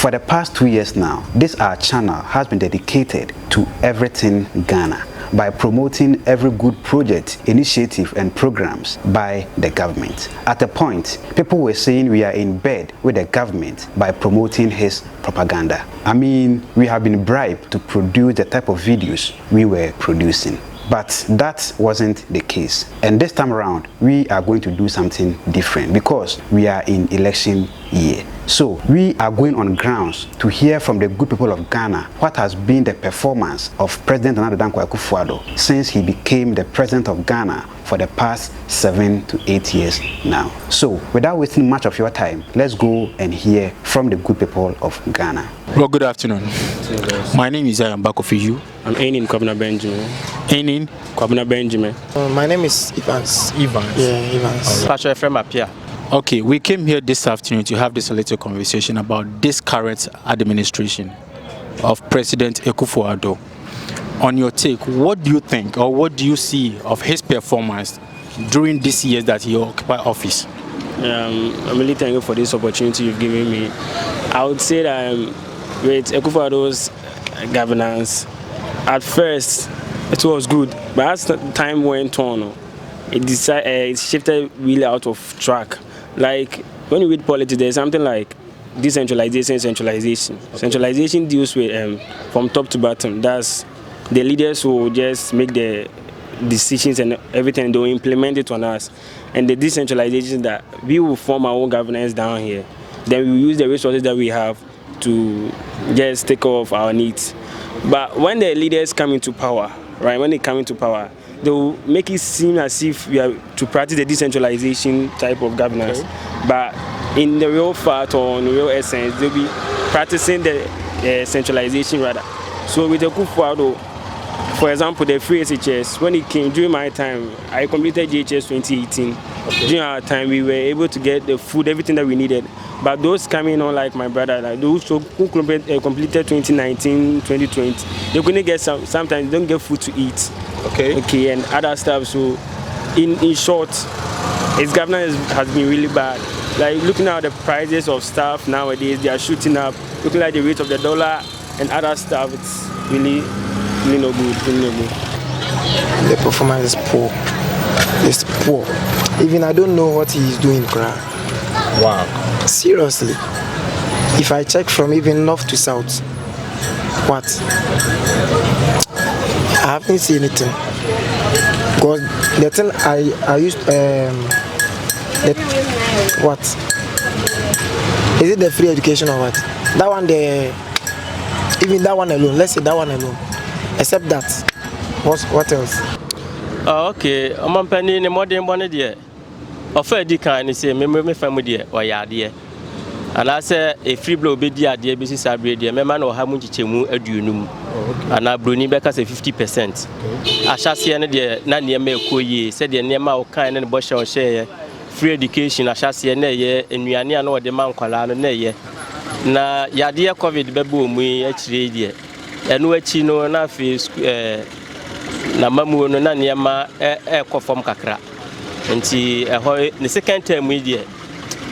For the past 2 years now, this our channel has been dedicated to everything Ghana by promoting every good project, initiative and programs by the government. At a point, people were saying we are in bed with the government by promoting his propaganda. I mean, we have been bribed to produce the type of videos we were producing. But that wasn't the case. And this time around, we are going to do something different because we are in election year. So we are going on grounds to hear from the good people of Ghana what has been the performance of President Akufo Addo since he became the president of Ghana for the past 7 to 8 years now. So without wasting much of your time, let's go and hear from the good people of Ghana. Well, good afternoon. My name is Akufo Addo. I'm Ainin Kwabena Benjamin. Ainin Kwabena Benjamin. My name is Evans. Evans. Yeah, Evans. Pastor Ephraim Apia. Okay, we came here this afternoon to have this little conversation about this current administration of President Akufo Addo. On your take, what do you think or what do you see of his performance during these years that he occupied office? I'm really thankful for this opportunity you've given me. I would say that with Akufo Addo's governance, at first it was good, but as time went on, it shifted really out of track. Like when you read politics, there's something like decentralization, centralization. Okay. Centralization deals with from top to bottom. That's the leaders who just make the decisions and everything, they will implement it on us. And the decentralization that we will form our own governance down here. Then we will use the resources that we have to just take care of our needs. But when the leaders come into power, right, when they come into power, they will make it seem as if we are to practice the decentralization type of governance. Okay. But in the real fact or in the real essence, they'll be practicing the centralization rather. So with the Akufo Addo, for example, the free SHS, when it came during my time, I completed GHS 2018. Okay. During our time, we were able to get the food, everything that we needed. But those coming on, like my brother, like those who completed 2019, 2020, they couldn't get sometimes they don't get food to eat. Okay, and other stuff. So, in short, his governance has been really bad. Like looking at the prices of stuff nowadays, they are shooting up. Looking at the rate of the dollar and other stuff, it's really no good. Really no good. The performance is poor. It's poor. Even I don't know what he is doing, crap. Wow. Seriously, if I check from even north to south, what? I haven't seen anything. Because the thing I used, what? Is it the free education or what? That one, even that one alone, let's say that one alone. Except that, what else? Okay, I'm penny in the modern one idea. Offer the kind of say, me family or yard. And I say a free blow be dear, dear business abread, my man or how much chemu a dunum. And I bruni back as a 50%. I shall see any dear, none near me, Koye, said the name of kind and bush or share. Free education, I shall see a year, and we are near no the man colana nay. Na yadia COVID babu, we actually dear. And we chino enough is na mamu no na niema from kakra. Nti the second term we dey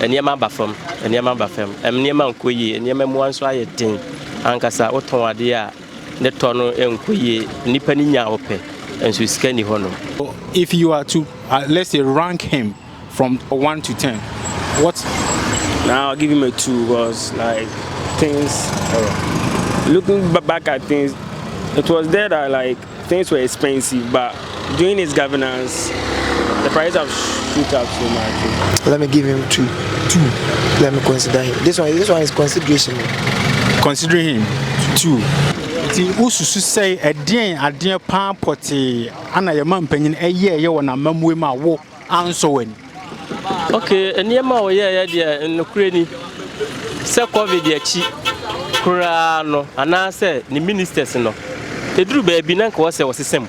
niema ba from niema ba fam niema nkoyi niema mu anso ayetin ankasa oton ade a ne tono enkoyi nipa ni nya ope enso sika ni hono. If you are to let's say rank him from 1 to 10, what? Now I'll give him a 2 because like things looking back at things, it was there that like things were expensive, but during his governance the price have shoot up so much. Let me give him 2. Let me consider him. This one is consideration. Considering him 2. The ususu say a dear palm potty and a man penny a year you want a mamu ma wo answer when. Okay, and yama yeah dear in the cranny. Say COVID ya chi crano and I said the ministers no. The drew baby nank was the same.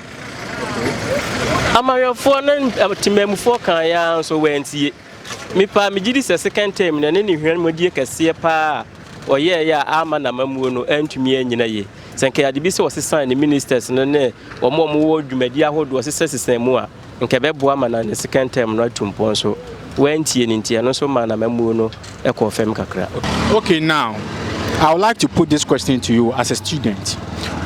I'm a phone and Timem for Kaya, so went ye. Me pa me did this a second time, and any when my dear can see a pa or yeah, I'm an amamuno and to me and ye. Sanka the Bisso was a sign the ministers and or more word media hold was a same more. And Quebec woman and the second time not to Ponso went in Tiano, so man amamuno, a confirm kakra. Okay, now I would like to put this question to you as a student.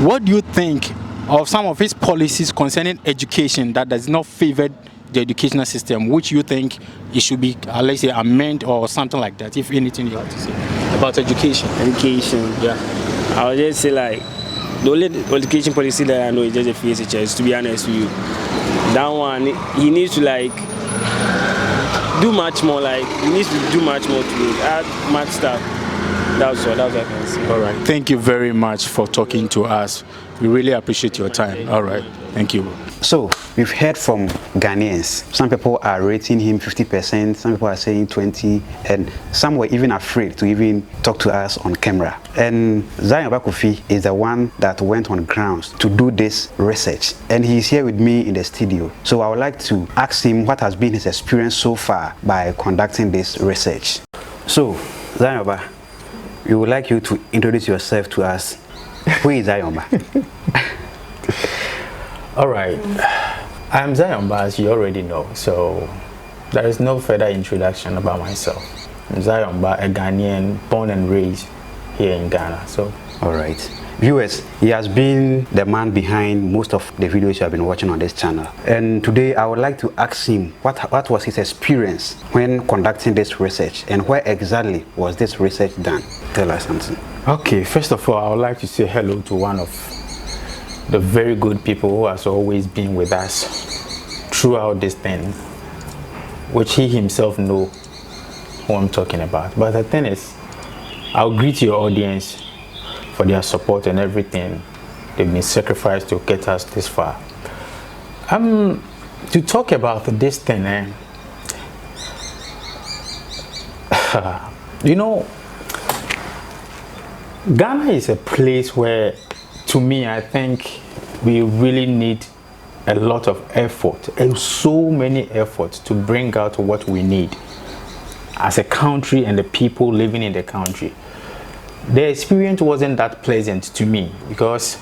What do you think of some of his policies concerning education that does not favor the educational system, which you think it should be, let's say, amend or something like that, if anything you have to say about education? Education. Yeah. I would just say like, the only education policy that I know is just a FSHS, to be honest with you. That one, he needs to like, do much more, like, he needs to do much more to add much stuff. That's what I can say. All right. Thank you very much for talking to us. We really appreciate your time. All right. Thank you. So, we've heard from Ghanaians. Some people are rating him 50%, some people are saying 20%, and some were even afraid to even talk to us on camera. And Zion Bakofi is the one that went on grounds to do this research. And he's here with me in the studio. So I would like to ask him what has been his experience so far by conducting this research. So, Zion Ba, we would like you to introduce yourself to us. Who is Zion Ba? All right, I'm Zion Ba, as you already know, so there is no further introduction about myself. I'm Zion Ba, a Ghanaian born and raised here in Ghana. So, all right, viewers, he has been the man behind most of the videos you have been watching on this channel. And today I would like to ask him what was his experience when conducting this research, and where exactly was this research done? Tell us something. Okay, first of all, I would like to say hello to one of the very good people who has always been with us throughout this thing, which he himself know who I'm talking about. But the thing is, I'll greet your audience for their support and everything they've been sacrificed to get us this far. To talk about this thing, you know, Ghana is a place where, to me, I think we really need a lot of effort, and so many efforts to bring out what we need as a country and the people living in the country. The experience wasn't that pleasant to me, because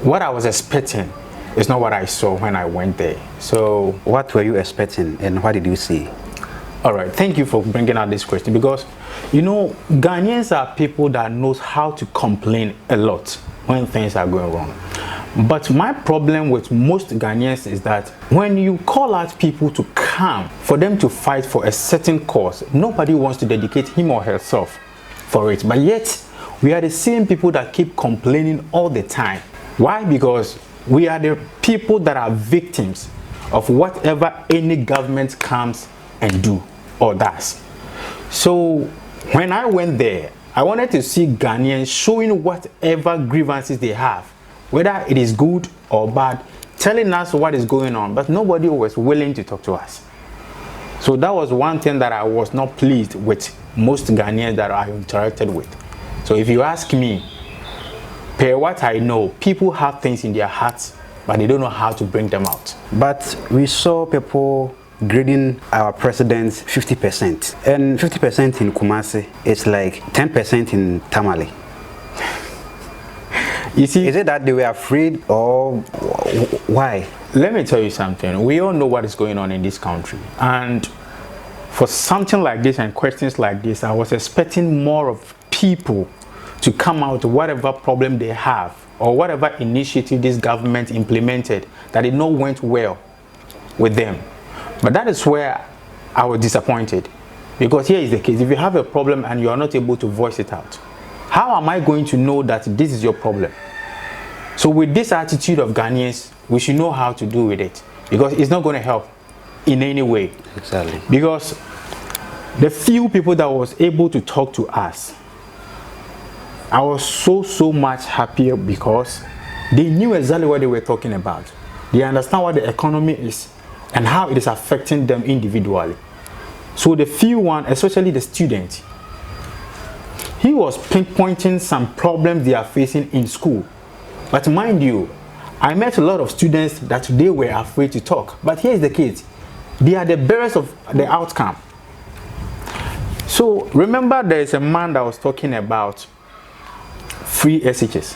what I was expecting is not what I saw when I went there. So what were you expecting and what did you see? All right, thank you for bringing out this question, because you know, Ghanaians are people that knows how to complain a lot when things are going wrong. But my problem with most Ghanaians is that when you call out people to come for them to fight for a certain cause, nobody wants to dedicate him or herself for it. But yet, we are the same people that keep complaining all the time. Why? Because we are the people that are victims of whatever any government comes and do or does. So when I went there, I wanted to see Ghanaians showing whatever grievances they have, whether it is good or bad, telling us what is going on, but nobody was willing to talk to us. So that was one thing that I was not pleased with most Ghanaians that I interacted with. So if you ask me, per what I know, people have things in their hearts, but they don't know how to bring them out. But we saw people grading our president 50%, and 50% in Kumasi, it's like 10% in Tamale. You see, is it that they were afraid, or why? Let me tell you something. We all know what is going on in this country, and for something like this and questions like this, I was expecting more of people to come out whatever problem they have or whatever initiative this government implemented that it not went well with them. But that is where I was disappointed, because here is the case. If you have a problem and you are not able to voice it out, how am I going to know that this is your problem? So with this attitude of Ghanaians, we should know how to do with it, because it's not going to help in any way. Exactly. Because the few people that was able to talk to us, I was so much happier, because they knew exactly what they were talking about. They understand what the economy is and how it is affecting them individually. So the few one, especially the student, he was pinpointing some problems they are facing in school. But mind you, I met a lot of students that they were afraid to talk. But here's the case. They are the bearers of the outcome. So remember, there is a man that was talking about free SHS,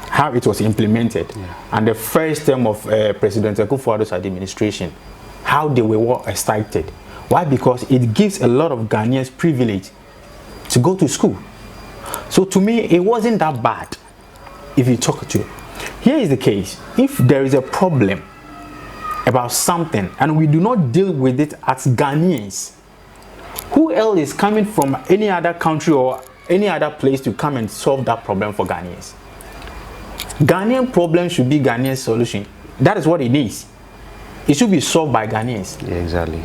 how it was implemented, and the first term of President Akufo Addo's administration, how they were excited. Why? Because it gives a lot of Ghanaians privilege to go to school. So to me, it wasn't that bad. If you talk to, here is the case: if there is a problem about something and we do not deal with it as Ghanaians, who else is coming from any other country or any other place to come and solve that problem for Ghanaians? Ghanaian problem should be Ghanaian solution. That is what it is. It should be solved by Ghanaians. Yeah, exactly.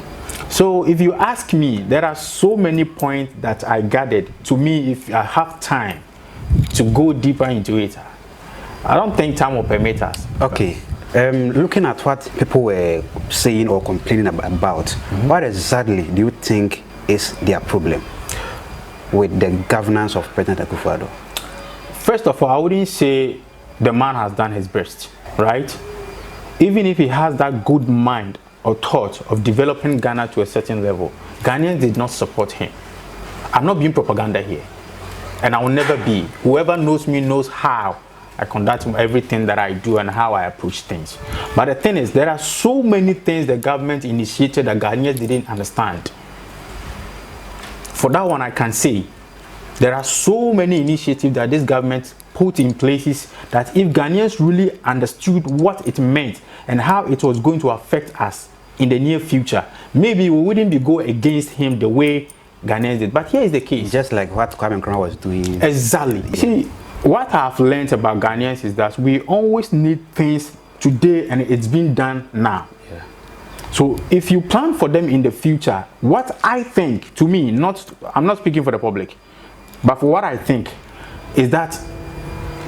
So if you ask me, there are so many points that I gathered. To me, if I have time to go deeper into it, I don't think time will permit us. Okay. Looking at what people were saying or complaining about, what exactly do you think is their problem with the governance of President Akufo Addo? First of all, I wouldn't say the man has done his best, right? Even if he has that good mind or thought of developing Ghana to a certain level, Ghanaians did not support him. I'm not being propaganda here, and I will never be. Whoever knows me knows how I conduct everything that I do and how I approach things. But the thing is, there are so many things the government initiated that Ghanaians didn't understand. For that one, I can say there are so many initiatives that this government put in places that if Ghanaians really understood what it meant and how it was going to affect us in the near future, maybe we wouldn't be going against him the way Ghanaians did. But here is the case. Just like what Kwame Nkrumah was doing. Exactly. Yeah. See, what I've learned about Ghanaians is that we always need things today and it's being done now. Yeah. So if you plan for them in the future, what I think, to me, I'm not speaking for the public, but for what I think is that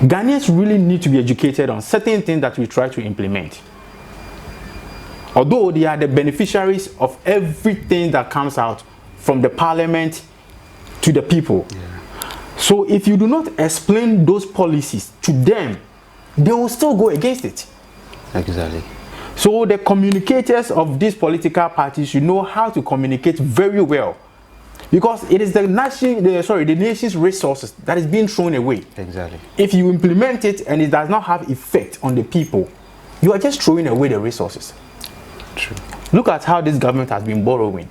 Ghanaians really need to be educated on certain things that we try to implement. Although they are the beneficiaries of everything that comes out from the parliament to the people. Yeah. So if you do not explain those policies to them, they will still go against it. Exactly. So the communicators of these political parties should know how to communicate very well, because it is the nation's resources that is being thrown away. Exactly. If you implement it and it does not have effect on the people, you are just throwing away the resources. True. Look at how this government has been borrowing.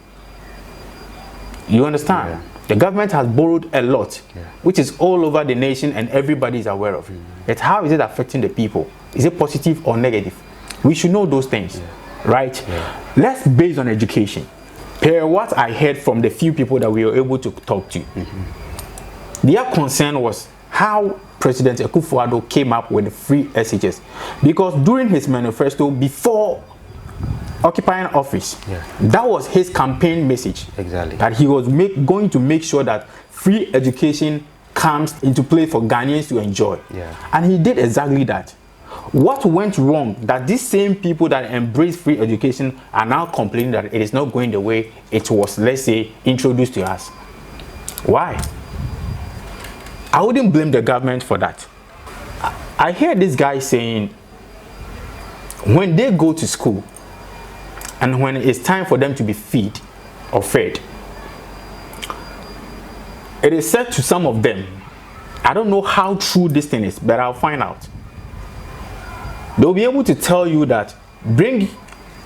You understand? Yeah. The government has borrowed a lot, which is all over the nation and everybody is aware of. But how is it affecting the people? Is it positive or negative? We should know those things, right? Let's base on education. Per what I heard from the few people that we were able to talk to, their concern was how President Akufo Addo came up with the free SHS. Because during his manifesto, before occupying office, that was his campaign message. Exactly. That he was going to make sure that free education comes into play for Ghanaians to enjoy. And he did exactly that. What went wrong that these same people that embrace free education are now complaining that it is not going the way it was, let's say, introduced to us? Why? I wouldn't blame the government for that. I hear this guy saying when they go to school and when it's time for them to be fed, it is said to some of them, I don't know how true this thing is, but I'll find out. They'll be able to tell you that bring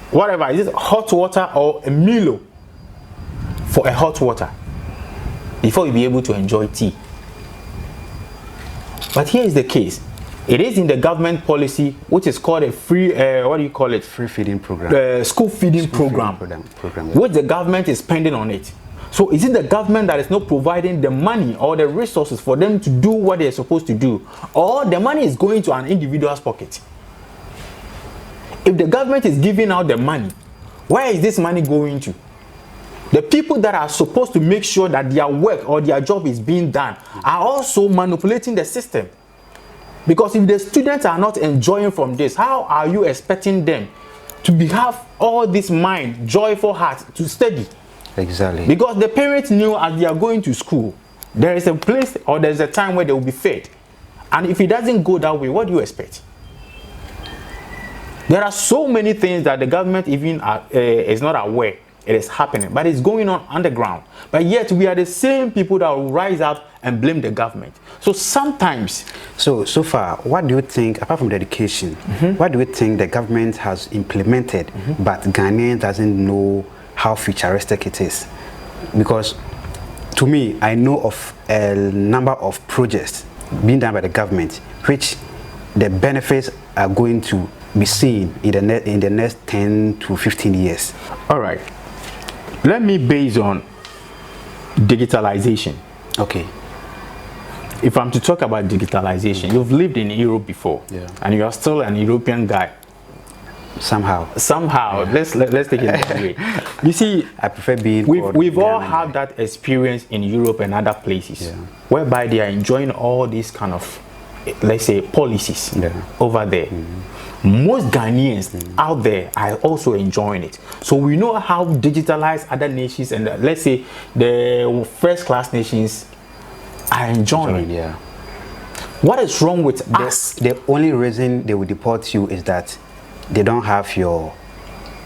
whatever, is it hot water or a Milo for a hot water before you be able to enjoy tea. But here is the case. It is in the government policy, which is called a free, what do you call it? Free feeding program. School feeding program, which the government is spending on it. So is it the government that is not providing the money or the resources for them to do what they're supposed to do? Or the money is going to an individual's pocket? If the government is giving out the money, where is this money going to? The people that are supposed to make sure that their work or their job is being done are also manipulating the system. Because if the students are not enjoying from this, how are you expecting them to have all this mind, joyful heart to study? Exactly. Because the parents knew as they are going to school, there is a place or there's a time where they will be fed. And if it doesn't go that way, what do you expect? There are so many things that the government even is not aware it is happening, but it's going on underground. But yet we are the same people that will rise up and blame the government. So sometimes... So far, what do you think, apart from the education, what do you think the government has implemented, but Ghanaians doesn't know how futuristic it is? Because to me, I know of a number of projects being done by the government, which the benefits are going to be seen in the next 10 to 15 years. All right. Let me base on digitalization. Okay. If I'm to talk about digitalization, you've lived in Europe before, and you are still an European guy. Somehow, let's take it that way. You see, I prefer being. We've all had that experience in Europe and other places, whereby they are enjoying all these kind of, let's say, policies over there. Most Ghanaians out there are also enjoying it. So we know how digitalized other nations and let's say the first-class nations are enjoying. What is wrong with us? The only reason they will deport you is that they don't have your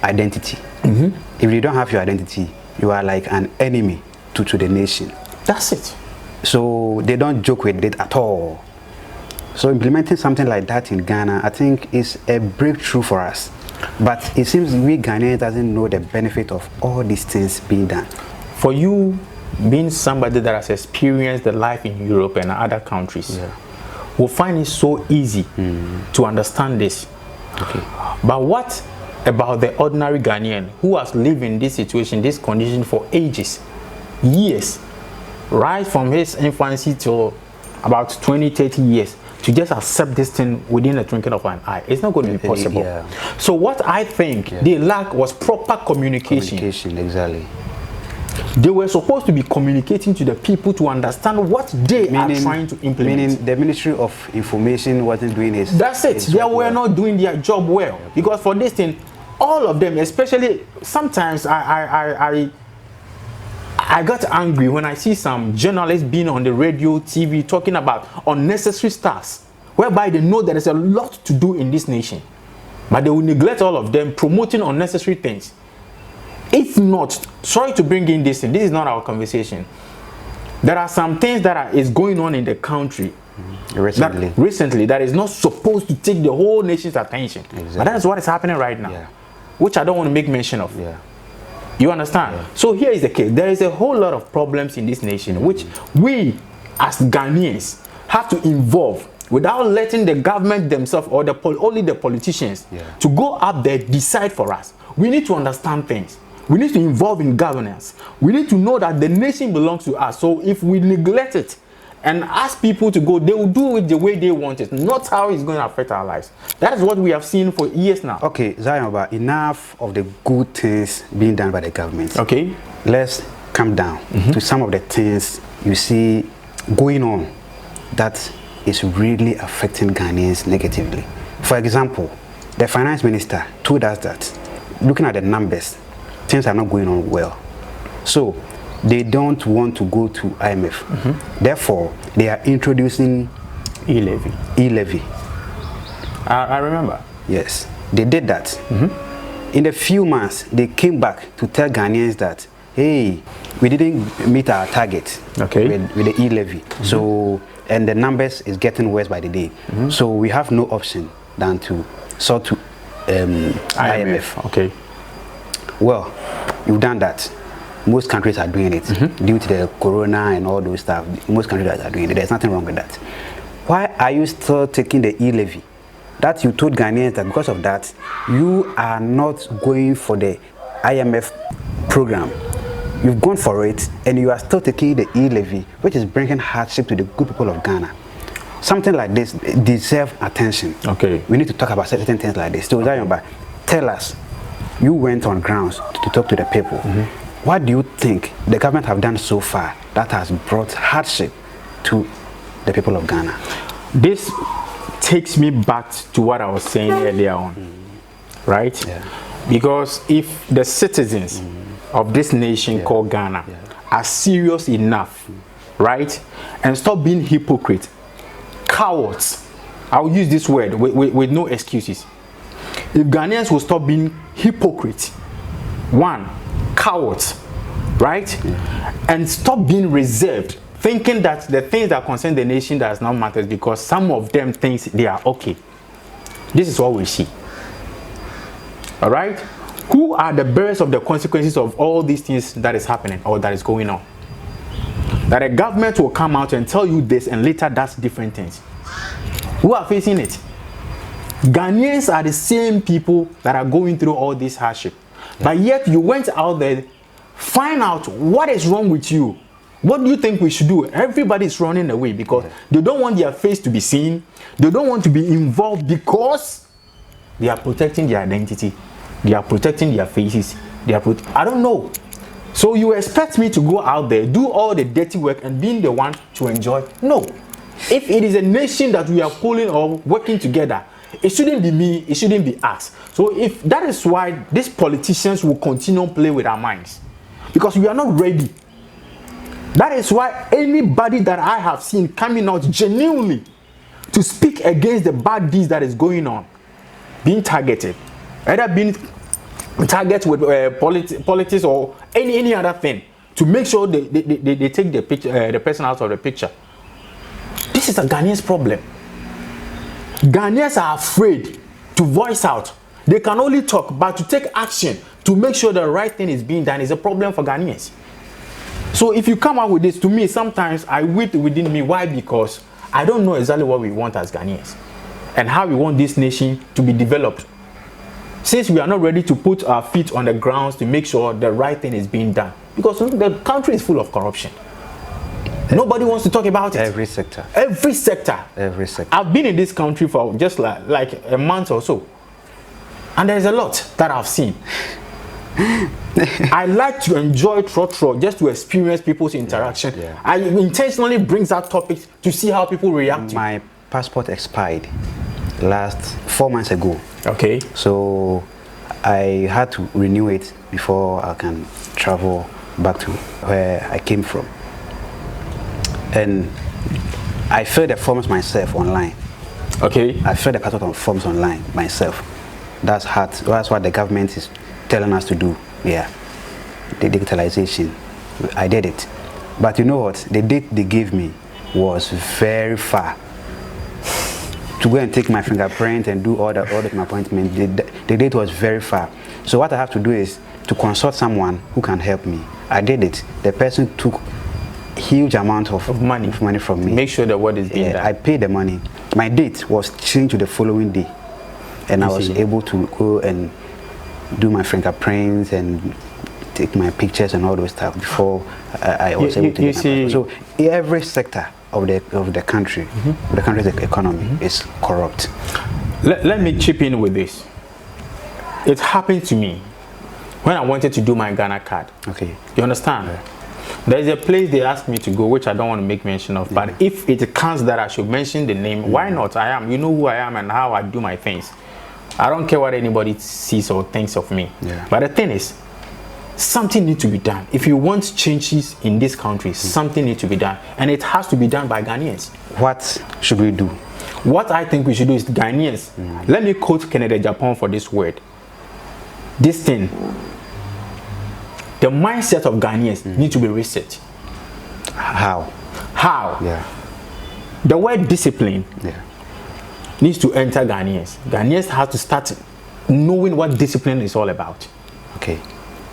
identity. If you don't have your identity, you are like an enemy to the nation. That's it. So they don't joke with it at all. So implementing something like that in Ghana, I think, is a breakthrough for us. But it seems we Ghanaians doesn't know the benefit of all these things being done. For you, being somebody that has experienced the life in Europe and other countries, will find it so easy to understand this. Okay. But what about the ordinary Ghanaian who has lived in this situation, this condition for ages, years, right from his infancy to about 20, 30 years, to just accept this thing within the twinkling of an eye? It's not going to be possible. So what I think they lack was proper communication. Exactly. They were supposed to be communicating to the people to understand what they are trying to implement. Meaning the Ministry of Information wasn't doing it. That's it. They were not doing their job well. Because for this thing, all of them, especially sometimes I got angry when I see some journalists being on the radio, TV, talking about unnecessary stuff, whereby they know there is a lot to do in this nation, but they will neglect all of them, promoting unnecessary things. If not, sorry to bring in this thing, this is not our conversation. There are some things that is going on in the country recently that is not supposed to take the whole nation's attention. But that is what is happening right now, which I don't want to make mention of. You understand? So here is the case. There is a whole lot of problems in this nation, which we as Ghanaians have to involve without letting the government themselves or only the politicians to go up there, decide for us. We need to understand things. We need to involve in governance. We need to know that the nation belongs to us. So if we neglect it and ask people to go, they will do it the way they want it, not how it's going to affect our lives. That is what we have seen for years now. Okay, Zion, but enough of the good things being done by the government. Okay. Let's come down to some of the things you see going on that is really affecting Ghanaians negatively. For example, the finance minister told us that, looking at the numbers, things are not going on well. So they don't want to go to IMF. Therefore, they are introducing e-levy. I remember. Yes, they did that. In a few months, they came back to tell Ghanaians that, hey, we didn't meet our target with the e-levy. So, and the numbers is getting worse by the day. So we have no option than to sort to IMF. Okay. Well, you've done that. Most countries are doing it due to the corona and all those stuff. Most countries are doing it. There's nothing wrong with that. Why are you still taking the e-levy? That you told Ghanaians that because of that, you are not going for the IMF program. You've gone for it and you are still taking the e-levy, which is bringing hardship to the good people of Ghana. Something like this deserves attention. Okay. We need to talk about certain things like this. So, tell us, you went on grounds to talk to the people. What do you think the government have done so far that has brought hardship to the people of Ghana? This takes me back to what I was saying earlier on, right? Because if the citizens of this nation called Ghana are serious enough, right, and stop being hypocrite, cowards, I'll use this word with no excuses. If Ghanaians will stop being hypocrite, one, cowards, right, and stop being reserved, thinking that the things that concern the nation does not matter because some of them think they are okay. This is what we see. All right? Who are the bearers of the consequences of all these things that is happening or that is going on? That a government will come out and tell you this and later that's different things. Who are facing it? Ghanaians are the same people that are going through all this hardship. Yeah. But yet you went out there, find out what is wrong with you. What do you think we should do? Everybody is running away because they don't want their face to be seen. They don't want to be involved because they are protecting their identity. They are protecting their faces. I don't know. So you expect me to go out there, do all the dirty work and being the one to enjoy? No. If it is a nation that we are pulling or working together, it shouldn't be me, it shouldn't be us. So if that is why these politicians will continue to play with our minds. Because we are not ready. That is why anybody that I have seen coming out genuinely to speak against the bad deeds that is going on, being targeted, either being targeted with politics or any other thing, to make sure they take the picture, the person out of the picture. This is a Ghanaians problem. Ghanaians are afraid to voice out. They can only talk, but to take action to make sure the right thing is being done is a problem for Ghanaians. So if you come out with this, to me, sometimes I weep within me. Why? Because I don't know exactly what we want as Ghanaians and how we want this nation to be developed. Since we are not ready to put our feet on the ground to make sure the right thing is being done. Because the country is full of corruption. Nobody wants to talk about it. Every sector. Every sector. Every sector. I've been in this country for just like a month or so. And there's a lot that I've seen. I like to enjoy trotro just to experience people's interaction. Yeah. I intentionally brings out topics to see how people react. My passport expired last 4 months ago. Okay. So I had to renew it before I can travel back to where I came from. And I filled the forms myself online. Okay. I filled the passport forms online myself. That's hard. That's what the government is telling us to do. Yeah, the digitalization. I did it, but you know what? The date they gave me was very far. To go and take my fingerprint and do all the appointment, the date was very far. So what I have to do is to consult someone who can help me. I did it. The person took huge amount of money from me. Make sure that what is being done. I paid the money. My date was changed to the following day, and I was able to go and do my fingerprints and take my pictures and all those stuff before I was able to get my passport. So every sector of the country, the country's economy is corrupt. Let me chip in with this. It happened to me when I wanted to do my Ghana card. Okay. You understand? Yeah. There is a place they asked me to go, which I don't want to make mention of. But if it comes that I should mention the name, why not? You know who I am and how I do my things. I don't care what anybody sees or thinks of me. Yeah. But the thing is, something needs to be done. If you want changes in this country, something needs to be done. And it has to be done by Ghanaians. What should we do? What I think we should do is Ghanaians. Let me quote Kennedy Japan for this word. This thing, the mindset of Ghanaians needs to be reset. How? Yeah. The word discipline. Yeah. Needs to enter Ghanaians. Ghanaians have to start knowing what discipline is all about. Okay.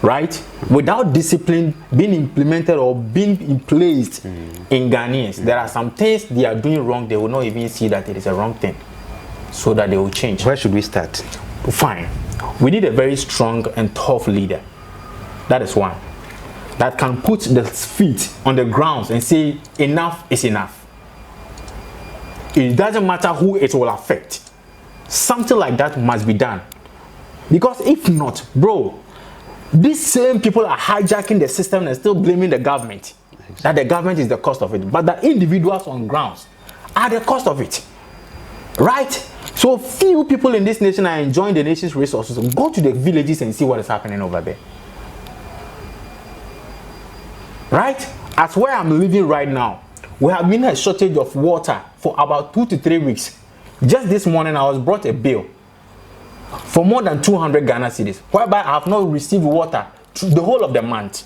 Right? Without discipline being implemented or being in place in Ghanaians, there are some things they are doing wrong. They will not even see that it is a wrong thing, so that they will change. Where should we start? Fine. We need a very strong and tough leader. That is one. That can put the feet on the ground and say enough is enough. It doesn't matter who it will affect. Something like that must be done. Because if not, bro, these same people are hijacking the system and still blaming the government. Exactly. That the government is the cost of it. But the individuals on grounds are the cost of it. Right? So few people in this nation are enjoying the nation's resources. Go to the villages and see what is happening over there. Right? As where I'm living right now, we have been a shortage of water for about 2 to 3 weeks. Just this morning, I was brought a bill for more than 200 Ghana cedis, whereby I have not received water through the whole of the month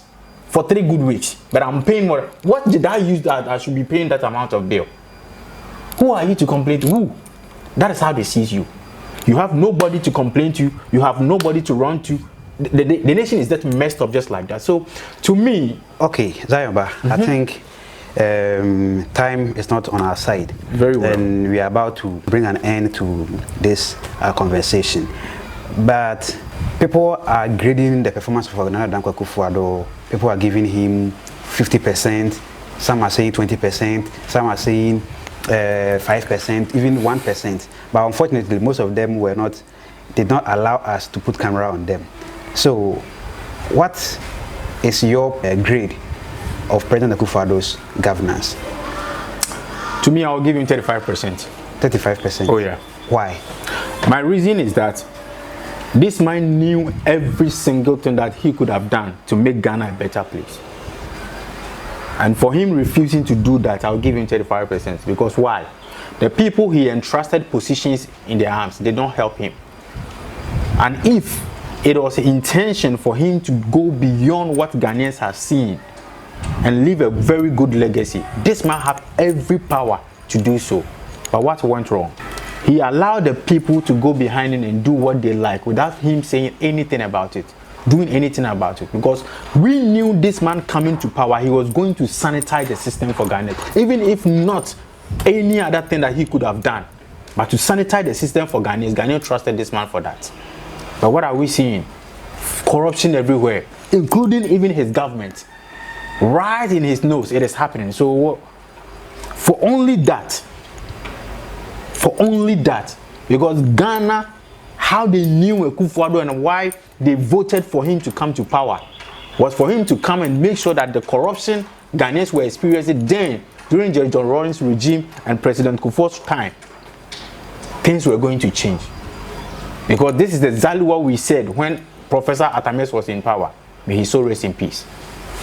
for 3 good weeks. But I'm paying more. What did I use that I should be paying that amount of bill? Who are you to complain to? Who? That is how they see you. You have nobody to complain to. You have nobody to run to. The nation is that messed up just like that. So, to me, okay, Zayomba, I think time is not on our side. Very well. And we are about to bring an end to this conversation. But people are grading the performance of Akufo Addo. People are giving him 50%. Some are saying 20%. Some are saying 5%, even 1%. But unfortunately, most of them did not allow us to put camera on them. So, what is your grade of President Akufo Addo's governance? To me, I'll give him 35%. 35%? Oh yeah. Why? My reason is that this man knew every single thing that he could have done to make Ghana a better place. And for him refusing to do that, I'll give him 35%. Because why? The people he entrusted positions in their arms, they don't help him. And if it was intention for him to go beyond what Ghanaians have seen and leave a very good legacy, this man had every power to do so. But what went wrong? He allowed the people to go behind him and do what they like without him saying anything about it, doing anything about it. Because we knew this man coming to power, he was going to sanitize the system for Ghana, even if not any other thing that he could have done. But to sanitize the system for Ghanaians, Ghanaians trusted this man for that. But what are we seeing? Corruption everywhere, including even his government. Right in his nose, it is happening. So for only that, because Ghana, how they knew Akufo Addo and why they voted for him to come to power, was for him to come and make sure that the corruption Ghanaians were experiencing then, during John Rawlings' regime and President Kufuor's time, things were going to change. Because this is exactly what we said when Professor Atames was in power. May he so rest in peace.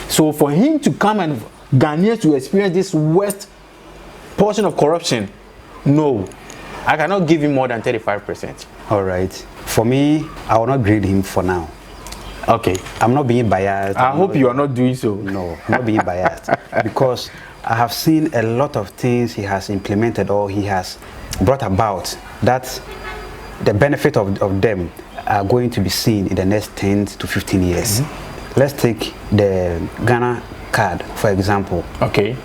So for him to come and Ghanaians to experience this worst portion of corruption, no, I cannot give him more than 35%. All right. For me, I will not grade him for now. Okay. I'm not being biased. I hope you are not doing so. No, I'm not being biased. Because I have seen a lot of things he has implemented or he has brought about that the benefit of them are going to be seen in the next 10 to 15 years. Mm-hmm. Let's take the Ghana card, for example. Okay.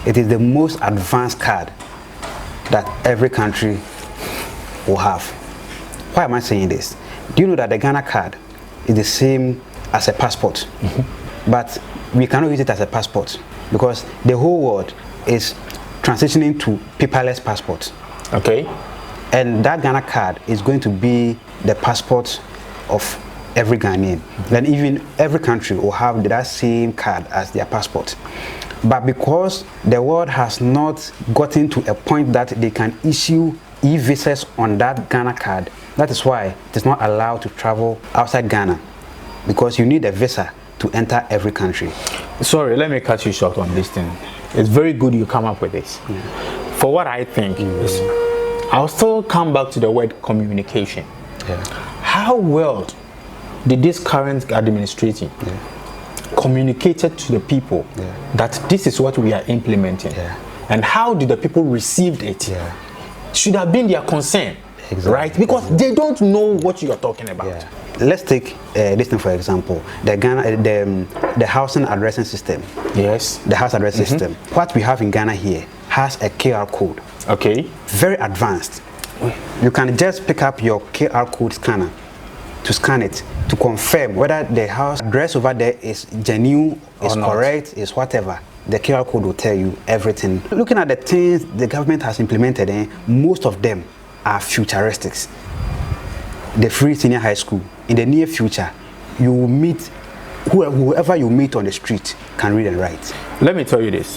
It is the most advanced card that every country will have. Why am I saying this? Do you know that the Ghana card is the same as a passport? Mm-hmm. But we cannot use it as a passport because the whole world is transitioning to paperless passports. Okay. And that Ghana card is going to be the passport of every Ghanaian. Then even every country will have that same card as their passport. But because the world has not gotten to a point that they can issue e-visas on that Ghana card, that is why it is not allowed to travel outside Ghana. Because you need a visa to enter every country. Sorry, let me cut you short on this thing. It's very good you come up with this. Yeah. For what I think is, I'll still come back to the word communication. Yeah. How well did this current administration communicated to the people that this is what we are implementing? Yeah. And how did the people receive it? Yeah. Should have been their concern, right? Because they don't know what you are talking about. Yeah. Let's take this thing for example, the housing addressing system. Yes. The house address system. What we have in Ghana here has a QR code. Okay. Very advanced. You can just pick up your QR code scanner to scan it to confirm whether the house address over there is genuine, is correct, is whatever. The QR code will tell you everything. Looking at the things the government has implemented, most of them are futuristics. The free senior high school, in the near future, you will meet, whoever you meet on the street can read and write. Let me tell you this.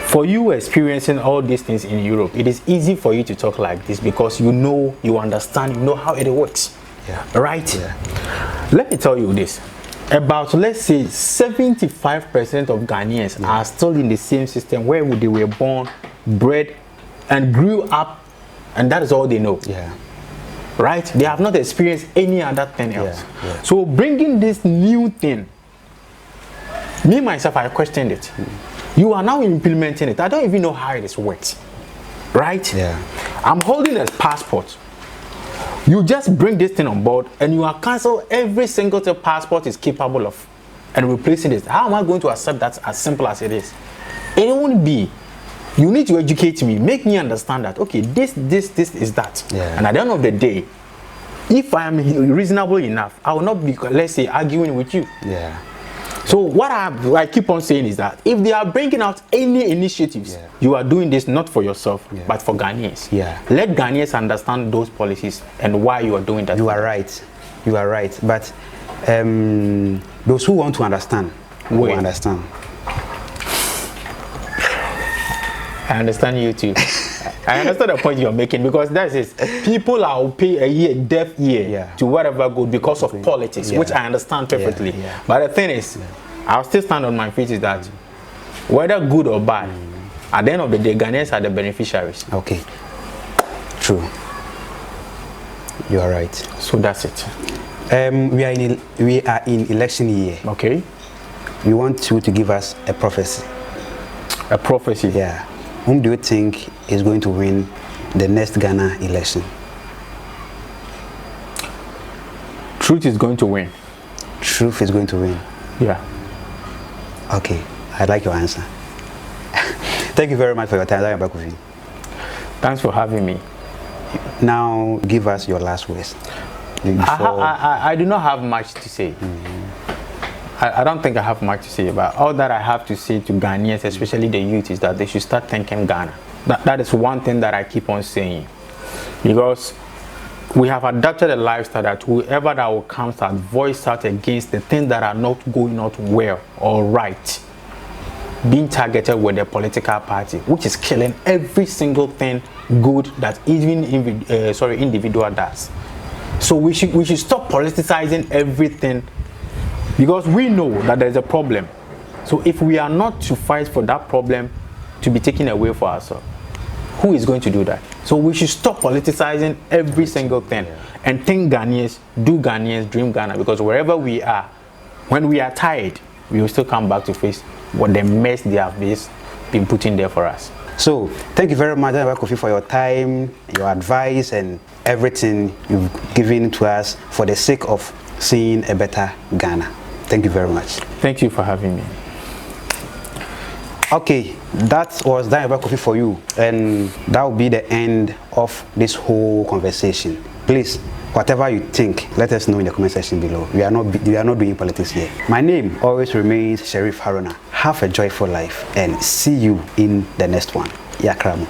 For you experiencing all these things in Europe, it is easy for you to talk like this because you know, you understand, you know how it works. Yeah. Right? Yeah. Let me tell you this. About, let's say, 75% of Ghanaians are still in the same system where they were born, bred, and grew up, and that is all they know. Yeah. Right? They have not experienced any other thing else. Yeah. Yeah. So bringing this new thing, me myself, I questioned it. You are now implementing it. I don't even know how it works. Right? Yeah. I'm holding a passport. You just bring this thing on board and you are cancel every single passport is capable of and replacing it. How am I going to accept that as simple as it is? It won't be. You need to educate me, make me understand that, okay, this is that. Yeah. And at the end of the day, if I am reasonable enough, I will not be, let's say, arguing with you. Yeah. So what I keep on saying is that if they are bringing out any initiatives, you are doing this not for yourself, but for Ghanaians. Yeah. Let Ghanaians understand those policies and why you are doing that. You are right. You are right. But those who want to understand will understand. I understand you too. I understand the point you're making, because that is, people are pay a deaf ear to whatever goes because of politics, which I understand perfectly. But the thing is, I'll still stand on my feet is that whether good or bad, at the end of the day, Ghanaians are the beneficiaries. Okay. True. You are right. So that's it. We are in election year. Okay. We want you to give us a prophecy. A prophecy? Yeah. Whom do you think is going to win the next Ghana election? Truth is going to win. Truth is going to win. Yeah. Okay. I like your answer. Thank you very much for your time. Thanks for having me. Now, give us your last words. I do not have much to say. I don't think I have much to say, but all that I have to say to Ghanaians, especially the youth, is that they should start thinking Ghana. That is one thing that I keep on saying, because we have adopted a lifestyle that whoever that will come and voice out against the things that are not going out well or right, being targeted with the political party, which is killing every single thing good that even individual does. So we should stop politicizing everything, because we know that there is a problem. So if we are not to fight for that problem to be taken away for ourselves, who is going to do that? So we should stop politicizing every single thing and think Ghanaians, do Ghanaians, dream Ghana, because wherever we are, when we are tired, we will still come back to face what the mess they have been putting there for us. So, thank you very much, Akufo, for your time, your advice, and everything you've given to us for the sake of seeing a better Ghana. Thank you very much. Thank you for having me. Okay, that was Akufo for you, and that will be the end of this whole conversation. Please, whatever you think, let us know in the comment section below. We are not doing politics here. My name always remains Sheriff Haruna. Have a joyful life and see you in the next one. Yakramo.